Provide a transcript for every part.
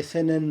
SNN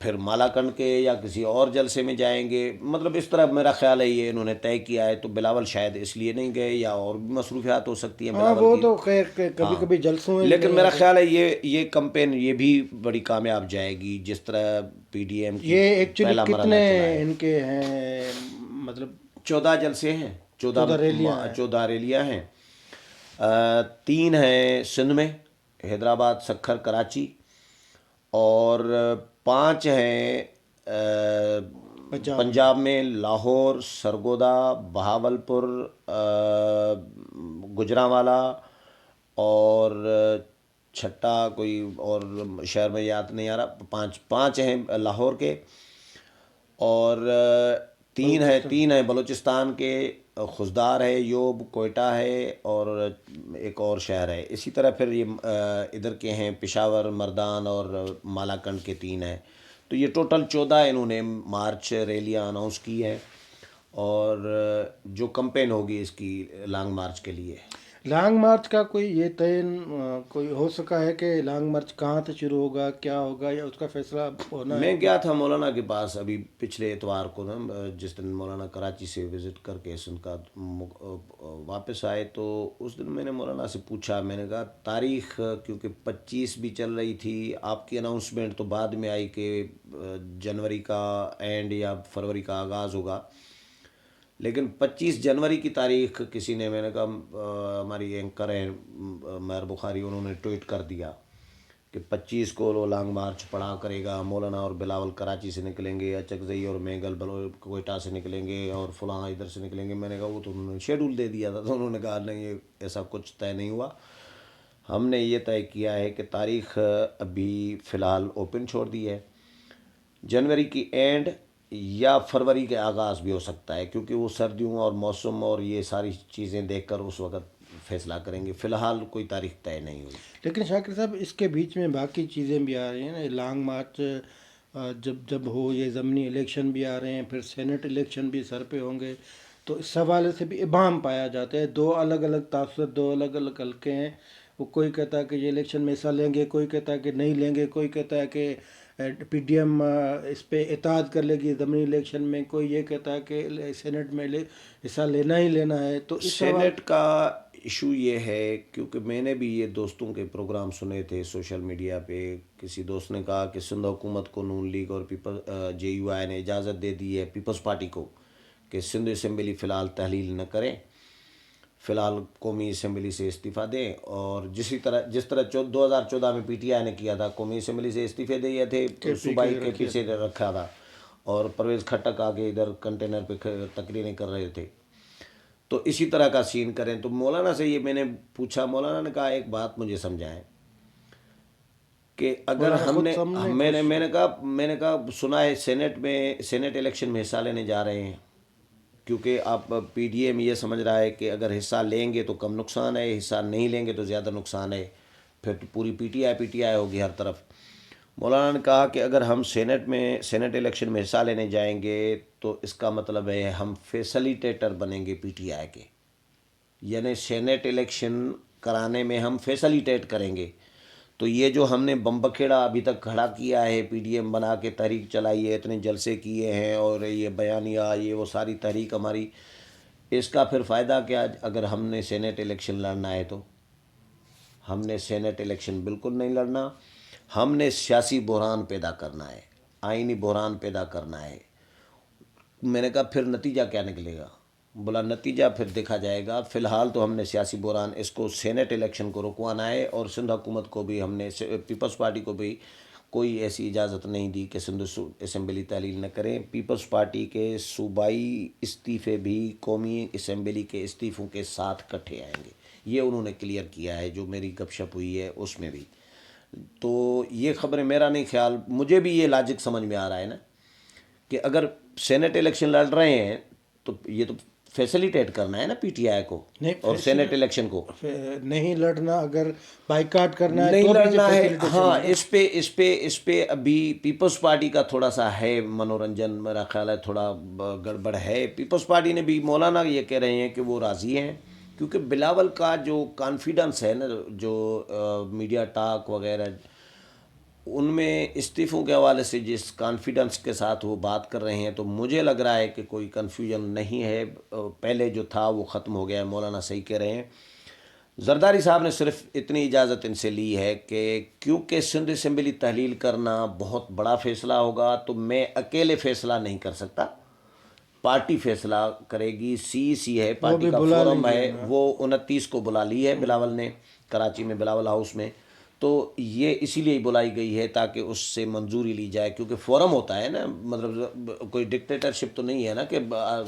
پھر مالاکنڈ کے یا کسی اور جلسے میں جائیں گے، مطلب اس طرح میرا خیال ہے یہ انہوں نے طے کیا ہے۔ تو بلاول شاید اس لیے نہیں گئے، یا اور بھی مصروفیات ہو سکتی ہیں ہاں بلاول وہ کی۔ تو خیر کبھی ہاں، کبھی جلسوں میں بھی لیکن نہیں میرا آتے۔ خیال ہے یہ کمپین یہ بھی بڑی کامیاب جائے گی، جس طرح پی ڈی ایم کی یہ ایکچولی پہلا کتنے مرحلہ چلا ہے۔ ان کے ہیں، مطلب 14 جلسے ہیں، 14 ریلیاں ہیں۔ 14 ریلیاں ہیں۔ 3 ہیں سندھ میں، حیدرآباد، سکھر، کراچی، اور 5 ہیں پنجاب میں، لاہور، سرگودا، بہاولپور، گجرانوالہ، اور چھٹا کوئی اور شہر میں یاد نہیں آ رہا۔ 5 ہیں لاہور کے، اور 3 ہیں بلوچستان کے، خزدار ہے، یوب، کوئٹہ ہے، اور ایک اور شہر ہے۔ اسی طرح پھر یہ ادھر کے ہیں پشاور، مردان اور مالاکنڈ کے 3 ہیں۔ تو یہ ٹوٹل 14 انہوں نے مارچ ریلیاں اناؤنس کی ہیں، اور جو کمپین ہوگی اس کی لانگ مارچ کے لیے۔ لانگ مارچ کا کوئی یہ تعین کوئی ہو سکا ہے کہ لانگ مارچ کہاں سے شروع ہوگا، کیا ہوگا، یا اس کا فیصلہ ہونا ہے؟ میں گیا تھا مولانا کے پاس ابھی پچھلے اتوار کو نا، جس دن مولانا کراچی سے وزٹ کر کے سندھ کا واپس آئے، تو اس دن میں نے مولانا سے پوچھا، میں نے کہا تاریخ کیونکہ 25 بھی چل رہی تھی، آپ کی اناؤنسمنٹ تو بعد میں آئی کہ جنوری کا اینڈ یا فروری کا آغاز ہوگا، لیکن 25 جنوری کی تاریخ کسی نے، میں نے کہا ہماری اینکر ہیں مہر بخاری، انہوں نے ٹویٹ کر دیا کہ 25 کو وہ لانگ مارچ پڑھا کرے گا، مولانا اور بلاول کراچی سے نکلیں گے، اچکزئی اور میگل کوئٹہ سے نکلیں گے، اور فلاں ادھر سے نکلیں گے۔ میں نے کہا وہ تو انہوں نے شیڈول دے دیا تھا، تو انہوں نے کہا نہیں ایسا کچھ طے نہیں ہوا، ہم نے یہ طے کیا ہے کہ تاریخ ابھی فی الحال اوپن چھوڑ دی ہے، جنوری کی اینڈ یا فروری کے آغاز بھی ہو سکتا ہے، کیونکہ وہ سردیوں اور موسم اور یہ ساری چیزیں دیکھ کر اس وقت فیصلہ کریں گے۔ فی الحال کوئی تاریخ طے نہیں ہوئی۔ لیکن شاکر صاحب اس کے بیچ میں باقی چیزیں بھی آ رہی ہیں نا، لانگ مارچ جب ہو، یہ ضمنی الیکشن بھی آ رہے ہیں، پھر سینٹ الیکشن بھی سر پہ ہوں گے، تو اس حوالے سے بھی ابہام پایا جاتا ہے۔ 2 الگ الگ تاثر، 2 الگ الگ حلقے ہیں، وہ کوئی کہتا ہے کہ یہ الیکشن میں حصہ لیں گے، کوئی کہتا ہے کہ نہیں لیں گے، کوئی کہتا ہے کہ پی ڈی ایم اس پہ اطاعت کر لے گی ضمنی الیکشن میں، کوئی یہ کہتا ہے کہ سینٹ میں حصہ لینا ہی لینا ہے۔ تو اس سینٹ کا ایشو یہ ہے، کیونکہ میں نے بھی یہ دوستوں کے پروگرام سنے تھے سوشل میڈیا پہ، کسی دوست نے کہا کہ سندھ حکومت کو نون لیگ اور جے یو آئی نے اجازت دے دی ہے پیپلز پارٹی کو کہ سندھ اسمبلی فی الحال تحلیل نہ کریں، فی الحال قومی اسمبلی سے استعفیٰ دیں، اور جس طرح 2014 میں پی ٹی آئی نے کیا تھا، قومی اسمبلی سے استعفے دیے تھے، صوبائی کے پیچھے رکھا تھا، اور پرویز کھٹک آگے ادھر کنٹینر پہ تقریریں کر رہے تھے، تو اسی طرح کا سین کریں۔ تو مولانا سے یہ میں نے پوچھا، مولانا نے کہا ایک بات مجھے سمجھائیں کہ اگر ہم نے میں نے کہا سنا ہے سینٹ الیکشن میں حصہ لینے جا رہے ہیں، کیونکہ آپ پی ڈی ایم یہ سمجھ رہا ہے کہ اگر حصہ لیں گے تو کم نقصان ہے، حصہ نہیں لیں گے تو زیادہ نقصان ہے، پھر تو پوری پی ٹی آئی ہوگی ہر طرف۔ مولانا نے کہا کہ اگر ہم سینٹ الیکشن میں حصہ لینے جائیں گے تو اس کا مطلب ہے ہم فیسلیٹیٹر بنیں گے پی ٹی آئی کے، یعنی سینٹ الیکشن کرانے میں ہم فیسلیٹیٹ کریں گے۔ تو یہ جو ہم نے بم بکھیڑا ابھی تک کھڑا کیا ہے، پی ڈی ایم بنا کے تحریک چلائی ہے، اتنے جلسے کیے ہیں، اور یہ بیانیہ، یہ وہ ساری تحریک ہماری، اس کا پھر فائدہ کیا اگر ہم نے سینٹ الیکشن لڑنا ہے؟ تو ہم نے سینٹ الیکشن بالکل نہیں لڑنا، ہم نے سیاسی بحران پیدا کرنا ہے، آئینی بحران پیدا کرنا ہے۔ میں نے کہا پھر نتیجہ کیا نکلے گا؟ بولا نتیجہ پھر دیکھا جائے گا، فی الحال تو ہم نے سیاسی بحران اس کو سینٹ الیکشن کو رکوانا ہے، اور سندھ حکومت کو بھی ہم نے، پیپلز پارٹی کو بھی کوئی ایسی اجازت نہیں دی کہ سندھ اسمبلی تحلیل نہ کریں۔ پیپلز پارٹی کے صوبائی استعفے بھی قومی اسمبلی کے استعفوں کے ساتھ کٹھے آئیں گے، یہ انہوں نے کلیئر کیا ہے، جو میری گپ شپ ہوئی ہے اس میں بھی۔ تو یہ خبریں، میرا نہیں خیال، مجھے بھی یہ لاجک سمجھ میں آ رہا ہے نا کہ اگر سینٹ الیکشن لڑ رہے ہیں تو یہ تو فیسلیٹیٹ کرنا ہے نا پی ٹی آئی کو اور سینٹ الیکشن کو، نہیں لڑنا، اگر بائیکاٹ کرنا ہے نہیں تو لڑنا ہے۔ ہاں، اس پہ ابھی پیپلز پارٹی کا تھوڑا سا ہے منورنجن، میرا خیال ہے تھوڑا گڑبڑ ہے۔ پیپلز پارٹی نے بھی، مولانا یہ کہہ رہے ہیں کہ وہ راضی ہیں، کیونکہ بلاول کا جو کانفیڈنس ہے نا، جو میڈیا ٹاک وغیرہ ان میں استعفوں کے حوالے سے جس کانفیڈنس کے ساتھ وہ بات کر رہے ہیں تو مجھے لگ رہا ہے کہ کوئی کنفیوژن نہیں ہے، پہلے جو تھا وہ ختم ہو گیا ہے۔ مولانا صحیح کہہ رہے ہیں۔ زرداری صاحب نے صرف اتنی اجازت ان سے لی ہے کہ کیونکہ سندھ اسمبلی تحلیل کرنا بہت بڑا فیصلہ ہوگا تو میں اکیلے فیصلہ نہیں کر سکتا، پارٹی فیصلہ کرے گی، سی ہے، پارٹی کا فورم ہے، وہ 29 کو بلا لی ہے بلاول نے کراچی میں بلاول ہاؤس میں، تو یہ اسی لیے بلائی گئی ہے تاکہ اس سے منظوری لی جائے، کیونکہ فورم ہوتا ہے نا، مطلب کوئی ڈکٹیٹرشپ تو نہیں ہے نا کہ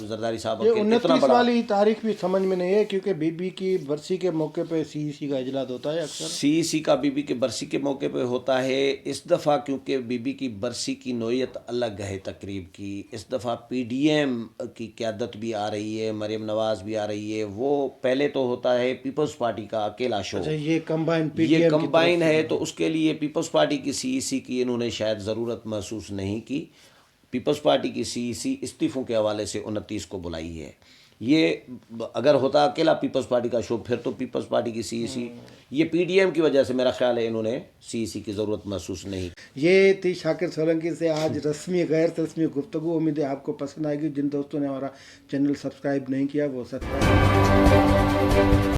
زرداری صاحب یہ اتنا 29 بڑا۔ والی تاریخ بھی سمجھ میں نہیں ہے، کیونکہ بی بی کی برسی کے موقع پہ سی کا اجلاس ہوتا ہے اکثر۔ سی کا بی بی کے برسی کے موقع پہ ہوتا ہے، اس دفعہ کیونکہ بی بی کی برسی کی نوعیت الگ ہے تقریب کی، اس دفعہ پی ڈی ایم کی قیادت بھی آ رہی ہے، مریم نواز بھی آ رہی ہے، وہ پہلے تو ہوتا ہے پیپلز پارٹی کا اکیلا شو، اچھا یہ کمبائن پی ڈی یہ ایم کمبائن ہے، تو اس کے لیے پیپلز پارٹی کی سی کی انہوں نے شاید ضرورت محسوس نہیں کی، پیپلز پارٹی کی سی استعفوں کے حوالے سے 29 کو بلائی ہے۔ یہ اگر ہوتا اکیلا پیپلز پارٹی کا شو پھر تو پیپلز پارٹی کی سی، یہ پی ڈی ایم کی وجہ سے میرا خیال ہے انہوں نے سی کی ضرورت محسوس نہیں کی۔ یہ تھی شاکر سولنکی سے آج رسمی غیر رسمی گفتگو۔ امید ہے آپ کو پسند آئے گی۔ جن دوستوں نے ہمارا چینل سبسکرائب نہیں کیا وہ سبسکرائب